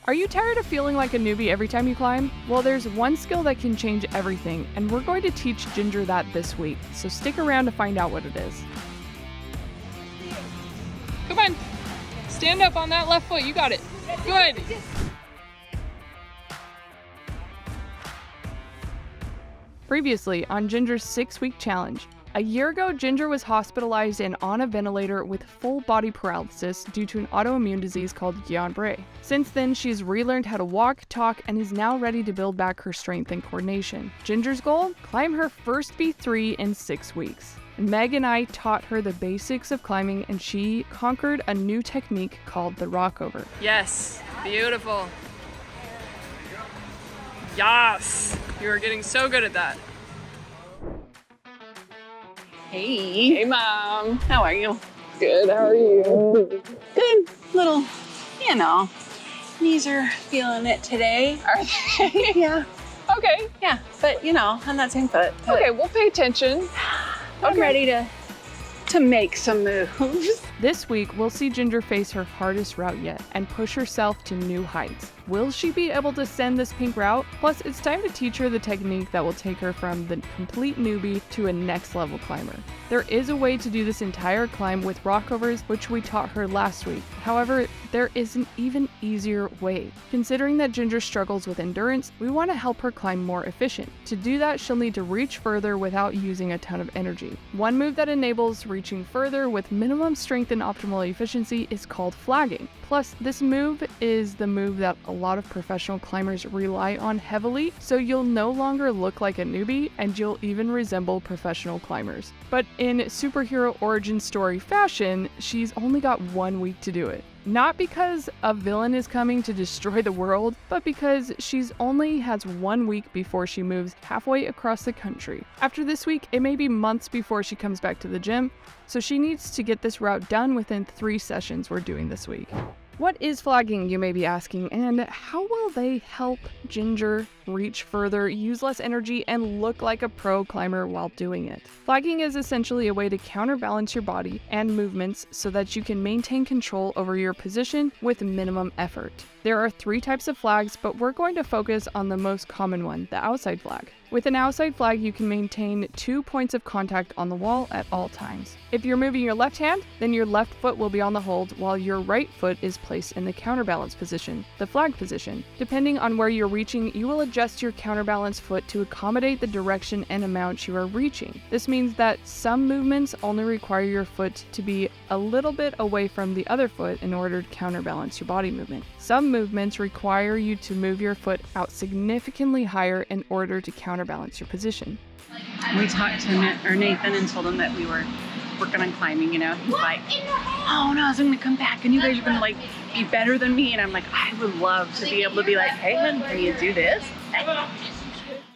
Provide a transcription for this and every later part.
Are you tired of feeling like a newbie every time you climb? Well, there's one skill that can change everything, and we're going to teach Ginger that this week, so stick around to find out what it is. Come on, stand up on that left foot, you got it. Good. Previously on Ginger's 6-week challenge. A year ago, Ginger was hospitalized and on a ventilator with full body paralysis due to an autoimmune disease called Gianna Barre. Since then, she's relearned how to walk, talk, and is now ready to build back her strength and coordination. Ginger's goal? Climb her first B3 in 6 weeks. Meg and I taught her the basics of climbing, and she conquered a new technique called the Rover. Yes, beautiful. Yes, you are getting so good at that. Hey. Hey, Mom. How are you? Good, how are you? Good. Little, knees are feeling it today, are they? Yeah. Okay. Yeah, but on that same foot. Okay, we'll pay attention. I'm ready to make some moves. This week, we'll see Ginger face her hardest route yet and push herself to new heights. Will she be able to send this pink route? Plus, it's time to teach her the technique that will take her from the complete newbie to a next level climber. There is a way to do this entire climb with rockovers, which we taught her last week. However, there is an even easier way. Considering that Ginger struggles with endurance, we want to help her climb more efficient. To do that, she'll need to reach further without using a ton of energy. One move that enables reaching further with minimum strength and optimal efficiency is called flagging. Plus, this move is the move that a lot of professional climbers rely on heavily, so you'll no longer look like a newbie and you'll even resemble professional climbers. But in superhero origin story fashion, she's only got 1 week to do it. Not because a villain is coming to destroy the world, but because she's only has 1 week before she moves halfway across the country. After this week, it may be months before she comes back to the gym, so she needs to get this route done within 3 sessions we're doing this week. What is flagging, you may be asking, and how will they help Ginger reach further, use less energy, and look like a pro climber while doing it? Flagging is essentially a way to counterbalance your body and movements so that you can maintain control over your position with minimum effort. There are 3 types of flags, but we're going to focus on the most common one, the outside flag. With an outside flag, you can maintain 2 points of contact on the wall at all times. If you're moving your left hand, then your left foot will be on the hold while your right foot is placed in the counterbalance position, the flag position. Depending on where you're reaching, you will adjust your counterbalance foot to accommodate the direction and amount you are reaching. This means that some movements only require your foot to be a little bit away from the other foot in order to counterbalance your body movement. Some movements require you to move your foot out significantly higher in order to counterbalance your position. We talked to Nathan and told him that we were working on climbing, He's like, oh no, I'm gonna come back and you guys are gonna be better than me. And I'm like, I would love to be able to be like, hey, can you do this?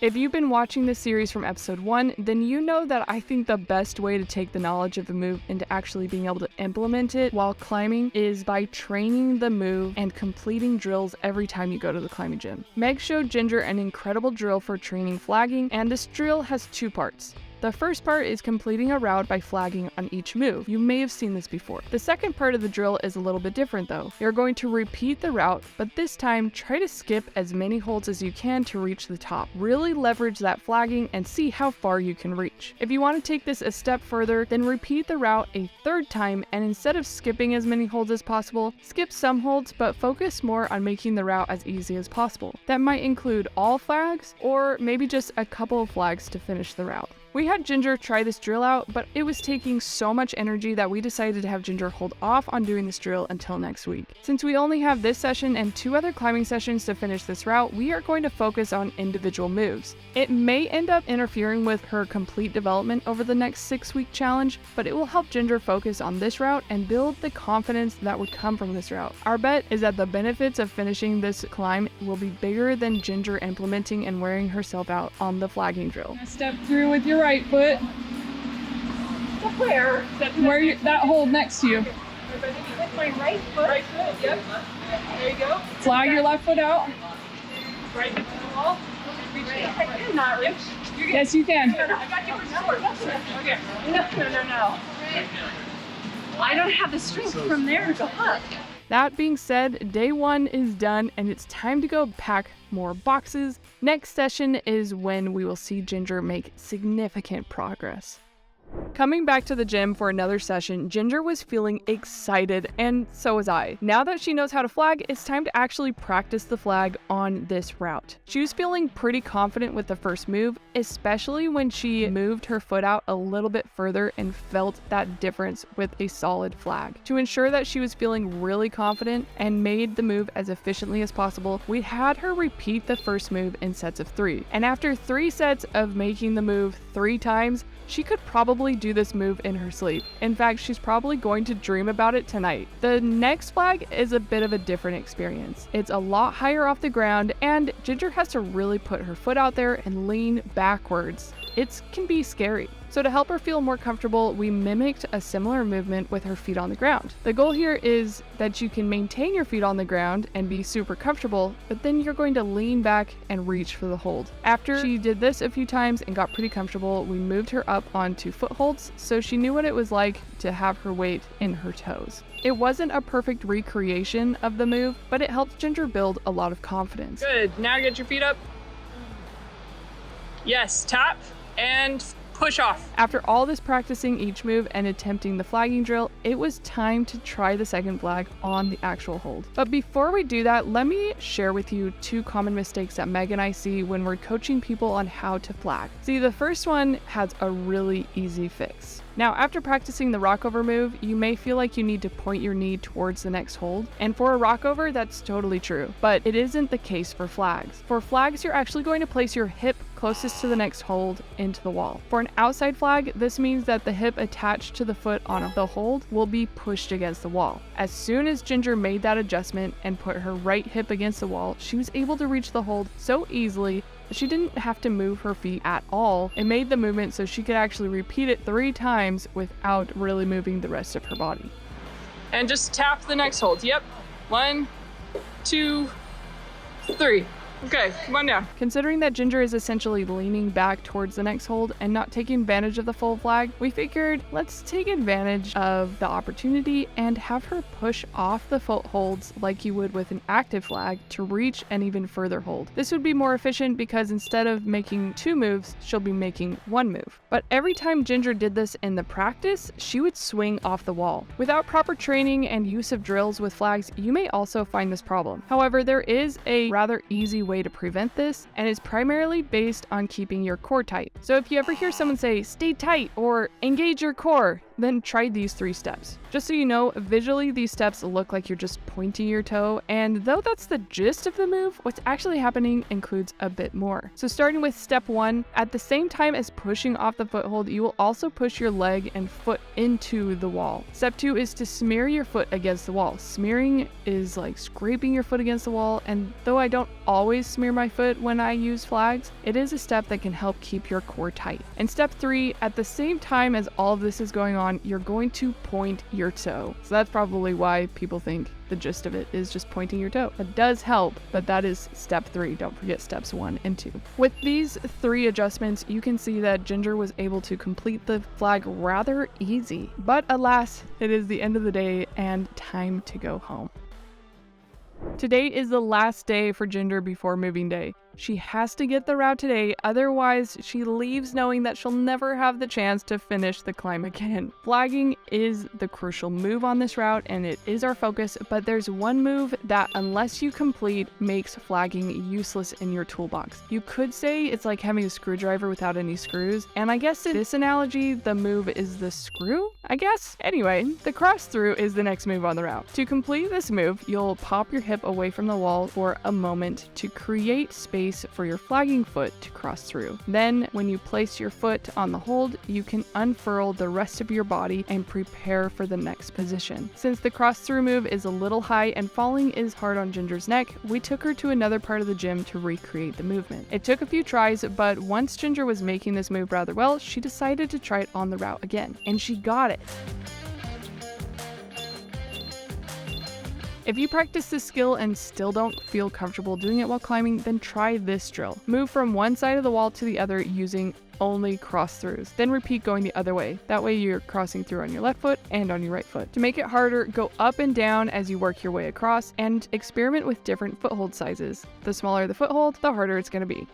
If you've been watching this series from episode 1, then you know that I think the best way to take the knowledge of the move into actually being able to implement it while climbing is by training the move and completing drills every time you go to the climbing gym. Meg showed Ginger an incredible drill for training flagging, and this drill has 2 parts. The first part is completing a route by flagging on each move. You may have seen this before. The second part of the drill is a little bit different though. You're going to repeat the route, but this time try to skip as many holds as you can to reach the top. Really leverage that flagging and see how far you can reach. If you want to take this a step further, then repeat the route a 3rd time, and instead of skipping as many holds as possible, skip some holds but focus more on making the route as easy as possible. That might include all flags or maybe just a couple of flags to finish the route. We had Ginger try this drill out, but it was taking so much energy that we decided to have Ginger hold off on doing this drill until next week. Since we only have this session and 2 other climbing sessions to finish this route, we are going to focus on individual moves. It may end up interfering with her complete development over the next 6-week challenge, but it will help Ginger focus on this route and build the confidence that would come from this route. Our bet is that the benefits of finishing this climb will be bigger than Ginger implementing and wearing herself out on the flagging drill. Step through with your right foot. Where? That hold next to you. With my right foot. Right foot, yep. There you go. Flag your left foot out. Right into the wall. I cannot reach. Yes, you can. I got you for short. Okay. No. I don't have the strength from there to go up. That being said, day 1 is done and it's time to go pack more boxes. Next session is when we will see Ginger make significant progress. Coming back to the gym for another session, Ginger was feeling excited, and so was I. Now that she knows how to flag, it's time to actually practice the flag on this route. She was feeling pretty confident with the first move, especially when she moved her foot out a little bit further and felt that difference with a solid flag. To ensure that she was feeling really confident and made the move as efficiently as possible, we had her repeat the first move in sets of 3. And after 3 sets of making the move 3 times, she could probably do this move in her sleep. In fact, she's probably going to dream about it tonight. The next flag is a bit of a different experience. It's a lot higher off the ground, and Ginger has to really put her foot out there and lean backwards. It can be scary. So to help her feel more comfortable, we mimicked a similar movement with her feet on the ground. The goal here is that you can maintain your feet on the ground and be super comfortable, but then you're going to lean back and reach for the hold. After she did this a few times and got pretty comfortable, we moved her up onto footholds so she knew what it was like to have her weight in her toes. It wasn't a perfect recreation of the move, but it helped Ginger build a lot of confidence. Good. Now get your feet up. Yes, tap and push off. After all this practicing each move and attempting the flagging drill, it was time to try the second flag on the actual hold. But before we do that, let me share with you 2 common mistakes that Meg and I see when we're coaching people on how to flag. See, the first one has a really easy fix. Now, after practicing the rockover move, you may feel like you need to point your knee towards the next hold. And for a rockover, that's totally true. But it isn't the case for flags. For flags, you're actually going to place your hip closest to the next hold into the wall. For an outside flag, this means that the hip attached to the foot on the hold will be pushed against the wall. As soon as Ginger made that adjustment and put her right hip against the wall, she was able to reach the hold so easily that she didn't have to move her feet at all. It made the movement so she could actually repeat it 3 times without really moving the rest of her body. And just tap the next hold. Yep. 1, 2, 3. Okay, come on down. Considering that Ginger is essentially leaning back towards the next hold and not taking advantage of the full flag, we figured let's take advantage of the opportunity and have her push off the footholds like you would with an active flag to reach an even further hold. This would be more efficient because instead of making 2 moves, she'll be making 1 move. But every time Ginger did this in the practice, she would swing off the wall. Without proper training and use of drills with flags, you may also find this problem. However, there is a rather easy way to prevent this, and is primarily based on keeping your core tight. So if you ever hear someone say, "Stay tight" or "Engage your core," then try these 3 steps. Just so you know, visually these steps look like you're just pointing your toe, and though that's the gist of the move, what's actually happening includes a bit more. So starting with step 1, at the same time as pushing off the foothold, you will also push your leg and foot into the wall. Step 2 is to smear your foot against the wall. Smearing is like scraping your foot against the wall, and though I don't always smear my foot when I use flags, it is a step that can help keep your core tight. And step 3, at the same time as all of this is going on, you're going to point your toe. So that's probably why people think the gist of it is just pointing your toe. That does help, but that is step 3. Don't forget steps 1 and 2. With these 3 adjustments, you can see that Ginger was able to complete the flag rather easy. But alas, it is the end of the day and time to go home. Today is the last day for Ginger before moving day. She has to get the route today, otherwise she leaves knowing that she'll never have the chance to finish the climb again. Flagging is the crucial move on this route and it is our focus, but there's one move that unless you complete makes flagging useless in your toolbox. You could say it's like having a screwdriver without any screws, and I guess in this analogy the move is the screw, I guess? Anyway, the cross through is the next move on the route. To complete this move, you'll pop your hip away from the wall for a moment to create space for your flagging foot to cross through. Then, when you place your foot on the hold, you can unfurl the rest of your body and prepare for the next position. Since the cross through move is a little high and falling is hard on Ginger's neck, we took her to another part of the gym to recreate the movement. It took a few tries, but once Ginger was making this move rather well, she decided to try it on the route again, and she got it. If you practice this skill and still don't feel comfortable doing it while climbing, then try this drill. Move from one side of the wall to the other using only cross-throughs. Then repeat going the other way. That way you're crossing through on your left foot and on your right foot. To make it harder, go up and down as you work your way across and experiment with different foothold sizes. The smaller the foothold, the harder it's going to be.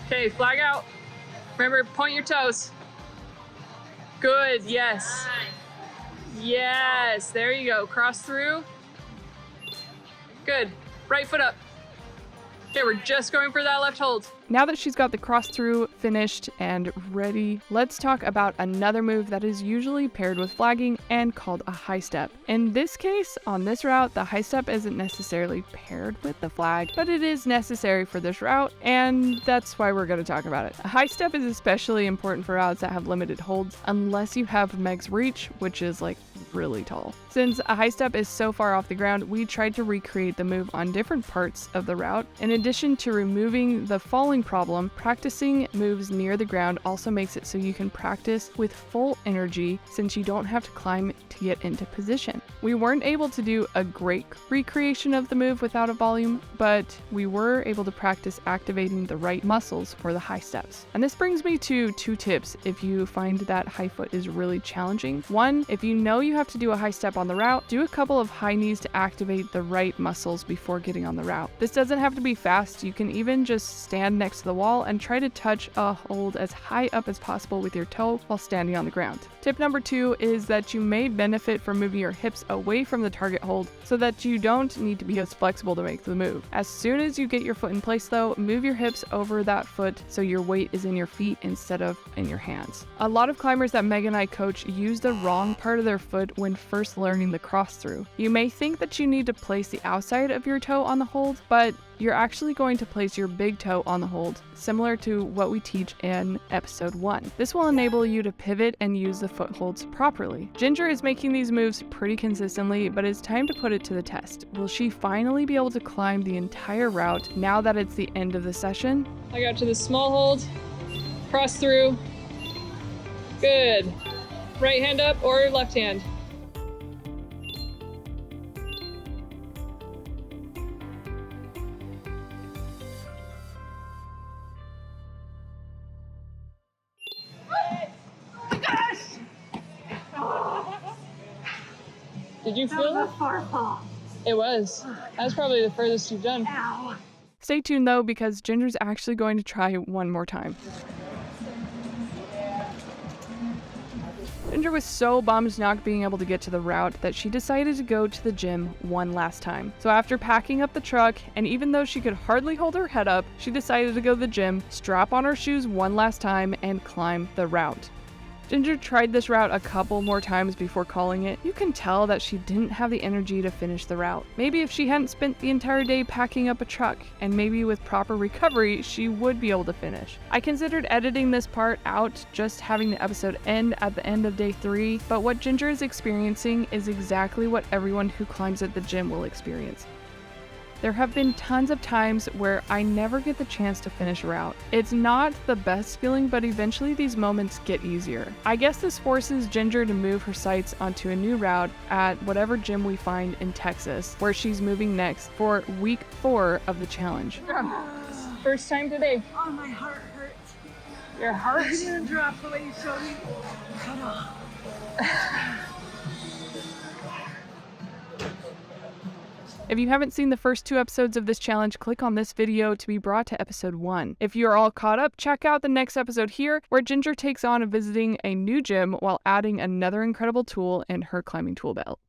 Okay, flag out. Remember, point your toes. Good, yes. Yes, there you go. Cross through. Good. Right foot up. Okay, we're just going for that left hold. Now that she's got the cross through finished and ready, let's talk about another move that is usually paired with flagging and called a high step. In this case, on this route, the high step isn't necessarily paired with the flag, but it is necessary for this route, and that's why we're going to talk about it. A high step is especially important for routes that have limited holds, unless you have Meg's reach, which is like really tall. Since a high step is so far off the ground, we tried to recreate the move on different parts of the route. In addition to removing the falling problem, practicing moves near the ground also makes it so you can practice with full energy since you don't have to climb to get into position. We weren't able to do a great recreation of the move without a volume, but we were able to practice activating the right muscles for the high steps. And this brings me to 2 tips if you find that high foot is really challenging. 1, if you know you have to do a high step on the route, do a couple of high knees to activate the right muscles before getting on the route. This doesn't have to be fast. You can even just stand next to the wall and try to touch a hold as high up as possible with your toe while standing on the ground. Tip number 2 is that you may benefit from moving your hips away from the target hold so that you don't need to be as flexible to make the move. As soon as you get your foot in place though, move your hips over that foot so your weight is in your feet instead of in your hands. A lot of climbers that Meg and I coach use the wrong part of their foot when first learning the cross through. You may think that you need to place the outside of your toe on the hold, but you're actually going to place your big toe on the hold, similar to what we teach in episode 1. This will enable you to pivot and use the footholds properly. Ginger is making these moves pretty consistently, but it's time to put it to the test. Will she finally be able to climb the entire route now that it's the end of the session? I got to the small hold, cross through. Good. Right hand up or left hand. Did you feel That was a far fall. it? Was. That was probably the furthest you've done. Ow. Stay tuned though, because Ginger's actually going to try one more time. Ginger was so bummed not being able to get to the route that she decided to go to the gym one last time. So after packing up the truck, and even though she could hardly hold her head up, she decided to go to the gym, strap on her shoes one last time, and climb the route. Ginger tried this route a couple more times before calling it. You can tell that she didn't have the energy to finish the route. Maybe if she hadn't spent the entire day packing up a truck, and maybe with proper recovery, she would be able to finish. I considered editing this part out, just having the episode end at the end of day 3, but what Ginger is experiencing is exactly what everyone who climbs at the gym will experience. There have been tons of times where I never get the chance to finish a route. It's not the best feeling, but eventually these moments get easier. I guess this forces Ginger to move her sights onto a new route at whatever gym we find in Texas, where she's moving next for week 4 of the challenge. First time today. Oh, my heart hurts. Your heart? I didn't drop the way you showed me. Cut off. If you haven't seen the first 2 episodes of this challenge, click on this video to be brought to episode 1. If you're all caught up, check out the next episode here, where Ginger takes on visiting a new gym while adding another incredible tool in her climbing tool belt.